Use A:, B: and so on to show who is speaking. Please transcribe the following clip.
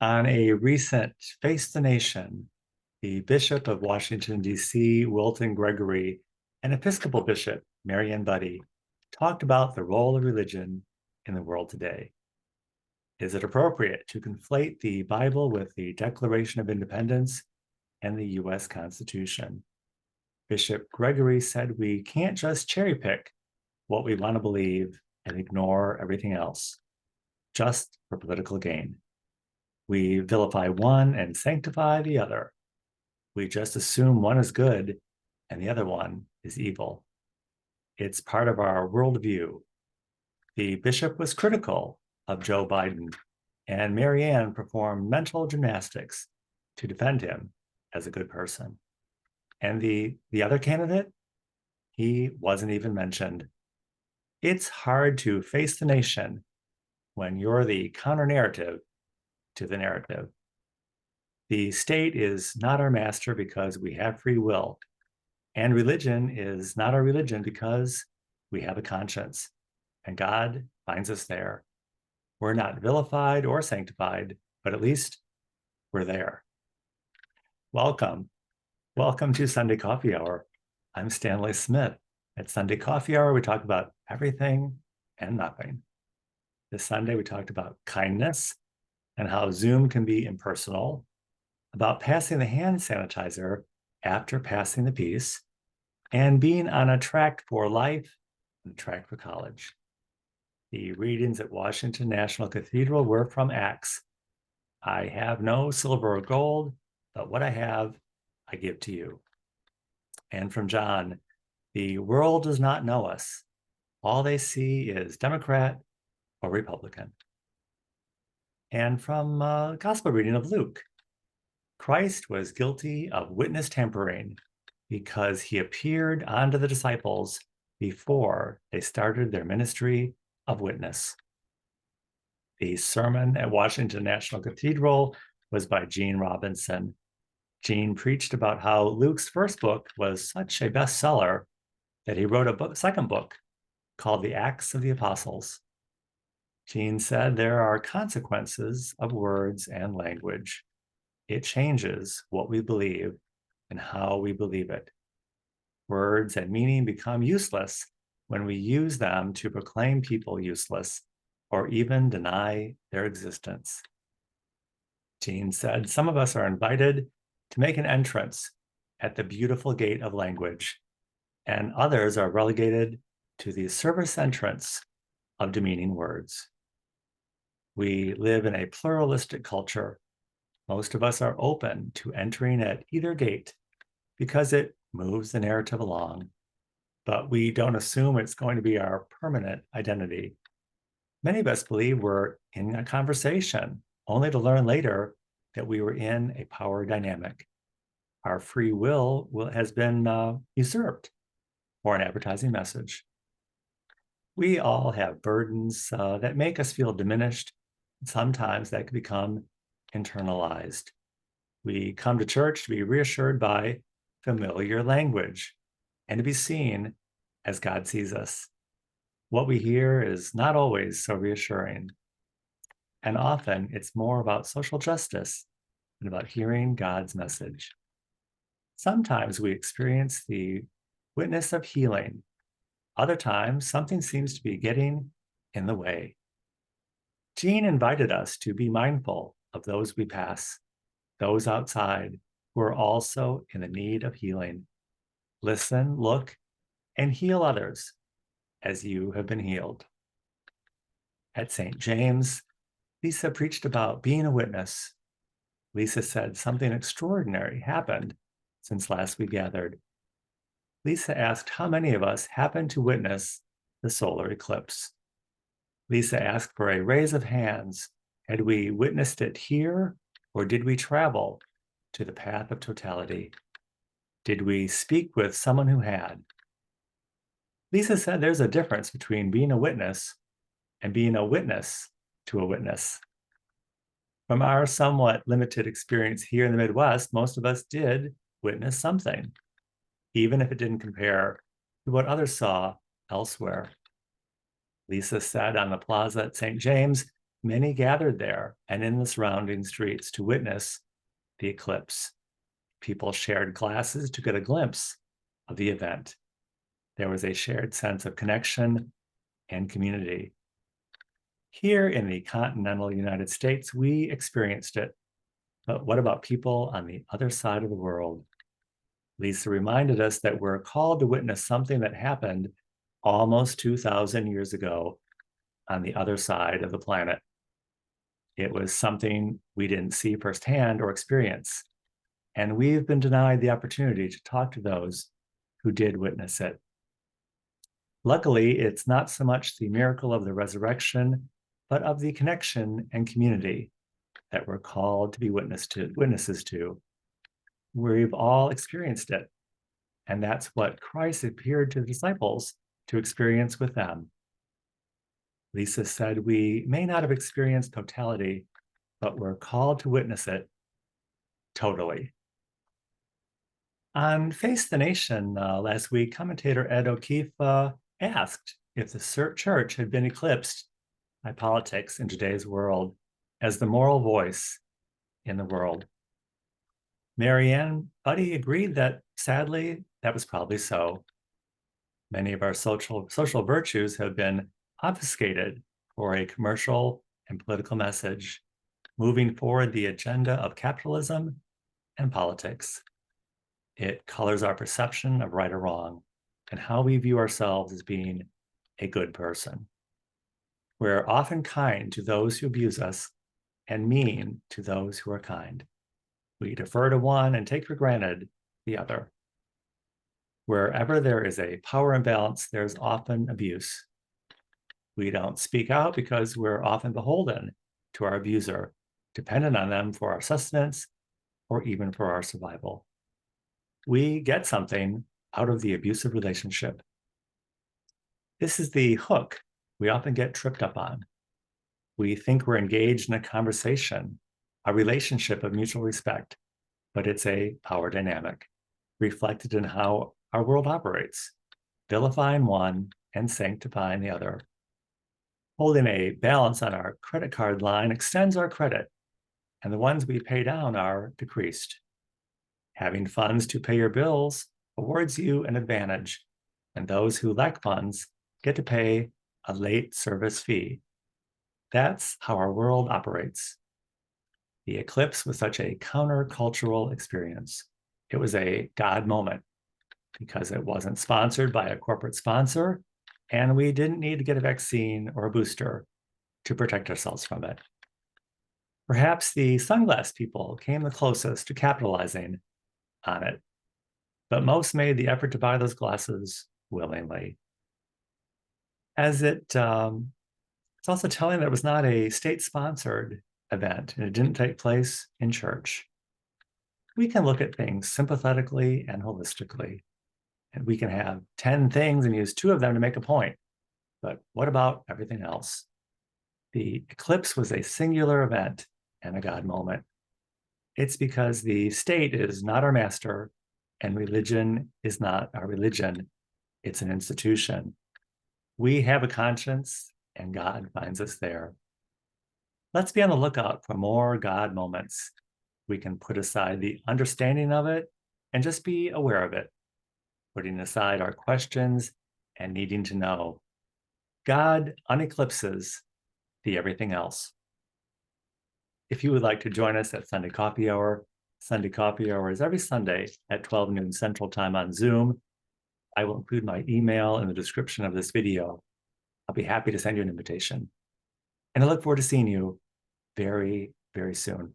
A: On a recent Face the Nation, the Bishop of Washington, D.C., Wilton Gregory, and Episcopal Bishop Marianne Buddy talked about the role of religion in the world today. Is it appropriate to conflate the Bible with the Declaration of Independence and the U.S. Constitution? Bishop Gregory said we can't just cherry pick what we want to believe and ignore everything else, just for political gain. We vilify one and sanctify the other. We just assume one is good and the other one is evil. It's part of our worldview. The bishop was critical of Joe Biden, and Marianne performed mental gymnastics to defend him as a good person. And the other candidate, he wasn't even mentioned. It's hard to face the nation when you're the counter narrative to the narrative. The state is not our master because we have free will, and religion is not our religion because we have a conscience, and God finds us there. We're not vilified or sanctified, but at least we're there. Welcome. Welcome to Sunday Coffee Hour. I'm Stanley Smith. At Sunday Coffee Hour, we talk about everything and nothing. This Sunday, we talked about kindness and how Zoom can be impersonal, about passing the hand sanitizer after passing the peace, and being on a track for life and a track for college. The readings at Washington National Cathedral were from Acts. I have no silver or gold, but what I have, I give to you. And from John, the world does not know us. All they see is Democrat or Republican. And from Gospel reading of Luke, Christ was guilty of witness tampering because he appeared unto the disciples before they started their ministry of witness. The sermon at Washington National Cathedral was by Gene Robinson. Gene preached about how Luke's first book was such a bestseller that he wrote a second book called The Acts of the Apostles. Gene said there are consequences of words and language. It changes what we believe and how we believe it. Words and meaning become useless when we use them to proclaim people useless or even deny their existence. Gene said some of us are invited to make an entrance at the beautiful gate of language, and others are relegated to the service entrance of demeaning words. We live in a pluralistic culture. Most of us are open to entering at either gate because it moves the narrative along, but we don't assume it's going to be our permanent identity. Many of us believe we're in a conversation, only to learn later that we were in a power dynamic. Our free will has been usurped for an advertising message. We all have burdens that make us feel diminished. Sometimes that can become internalized. We come to church to be reassured by familiar language and to be seen as God sees us. What we hear is not always so reassuring. And often it's more about social justice than about hearing God's message. Sometimes we experience the witness of healing. Other times, something seems to be getting in the way. Gene invited us to be mindful of those we pass, those outside who are also in the need of healing. Listen, look, and heal others as you have been healed. At St. James, Lisa preached about being a witness. Lisa said something extraordinary happened since last we gathered. Lisa asked how many of us happened to witness the solar eclipse. Lisa asked for a raise of hands. Had we witnessed it here, or did we travel to the path of totality? Did we speak with someone who had? Lisa said there's a difference between being a witness and being a witness to a witness. From our somewhat limited experience here in the Midwest, most of us did witness something, even if it didn't compare to what others saw elsewhere. Lisa said on the plaza at St. James, Many gathered there and in the surrounding streets to witness the eclipse. People shared glasses to get a glimpse of the event. There was a shared sense of connection and community. Here in the continental United States, we experienced it. But what about people on the other side of the world? Lisa reminded us that we're called to witness something that happened almost 2,000 years ago on the other side of the planet. It was something we didn't see firsthand or experience, and we've been denied the opportunity to talk to those who did witness it. Luckily, it's not so much the miracle of the resurrection, but of the connection and community that we're called to be witnesses to. We've all experienced it, and that's what Christ appeared to the disciples to experience with them. Lisa said we may not have experienced totality, but we're called to witness it totally. On Face the Nation last week, commentator Ed O'Keefe asked if the church had been eclipsed by politics in today's world as the moral voice in the world. Marianne Buddy agreed that, sadly, that was probably so. Many of our social virtues have been obfuscated for a commercial and political message, moving forward the agenda of capitalism and politics. It colors our perception of right or wrong and how we view ourselves as being a good person. We're often kind to those who abuse us and mean to those who are kind. We defer to one and take for granted the other. Wherever there is a power imbalance, there's often abuse. We don't speak out because we're often beholden to our abuser, dependent on them for our sustenance or even for our survival. We get something out of the abusive relationship. This is the hook we often get tripped up on. We think we're engaged in a conversation, a relationship of mutual respect, but it's a power dynamic reflected in how our world operates, vilifying one and sanctifying the other. Holding a balance on our credit card line extends our credit, and the ones we pay down are decreased. Having funds to pay your bills awards you an advantage, and those who lack funds get to pay a late service fee. That's how our world operates. The eclipse was such a countercultural experience. It was a God moment because it wasn't sponsored by a corporate sponsor, and we didn't need to get a vaccine or a booster to protect ourselves from it. Perhaps the sunglass people came the closest to capitalizing on it, but most made the effort to buy those glasses willingly. It's also telling that it was not a state-sponsored event, and it didn't take place in church. We can look at things sympathetically and holistically, and we can have 10 things and use 2 of them to make a point. But what about everything else? The eclipse was a singular event and a God moment. It's because the state is not our master and religion is not our religion. It's an institution. We have a conscience and God finds us there. Let's be on the lookout for more God moments. We can put aside the understanding of it and just be aware of it, putting aside our questions and needing to know. God uneclipses the everything else. If you would like to join us at Sunday Coffee Hour is every Sunday at 12 noon Central Time on Zoom. I will include my email in the description of this video. I'll be happy to send you an invitation. And I look forward to seeing you very, very soon.